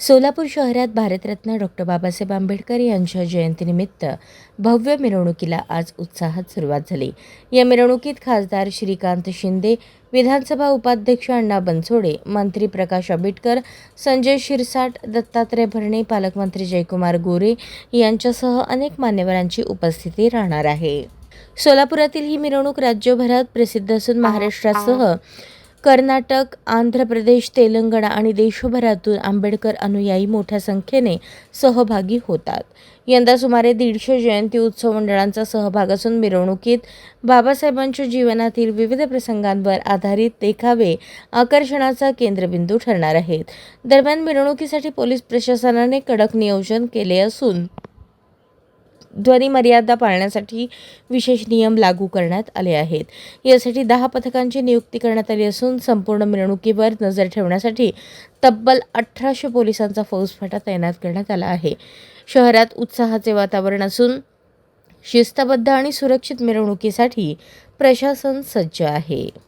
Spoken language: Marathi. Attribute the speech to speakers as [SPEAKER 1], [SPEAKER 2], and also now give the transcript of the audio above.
[SPEAKER 1] सोलापूर शहरात भारतरत्न डॉक्टर बाबासाहेब आंबेडकर यांच्या जयंतीनिमित्त भव्य मिरवणुकीला आज उत्साहात सुरुवात झाली। या मिरवणुकीत खासदार श्रीकांत शिंदे, विधानसभा उपाध्यक्ष अण्णा बनसोडे, मंत्री प्रकाश आंबेडकर, संजय शिरसाट, दत्तात्रय भरणे, पालकमंत्री जयकुमार गोरे यांच्यासह अनेक मान्यवरांची उपस्थिती राहणार आहे। सोलापुरातील ही मिरवणूक राज्यभरात प्रसिद्ध असून महाराष्ट्रासह कर्नाटक, आंध्र प्रदेश, तेलंगणा आणि देशभरातून आंबेडकर अनुयायी मोठ्या संख्येने सहभागी होतात। यंदा सुमारे 150 जयंती उत्सव मंडळांचा सहभाग असून मिरवणुकीत बाबासाहेबांच्या जीवनातील विविध प्रसंगांवर आधारित देखावे आकर्षणाचा केंद्रबिंदू ठरणार आहेत। दरम्यान मिरवणुकीसाठी पोलीस प्रशासनाने कडक नियोजन केले असून ध्वनी मर्यादा पाळण्यासाठी विशेष नियम लागू करण्यात आले आहेत। यासाठी 10 पथकांची नियुक्ती करण्यात आली असून संपूर्ण मिरवणुकीवर नजर ठेवण्यासाठी तब्बल 1800 पोलिसांचा फौजफाटा तैनात करण्यात आला आहे। शहरात उत्साहाचे वातावरण असून शिस्तबद्ध आणि सुरक्षित मिरवणुकीसाठी प्रशासन सज्ज आहे।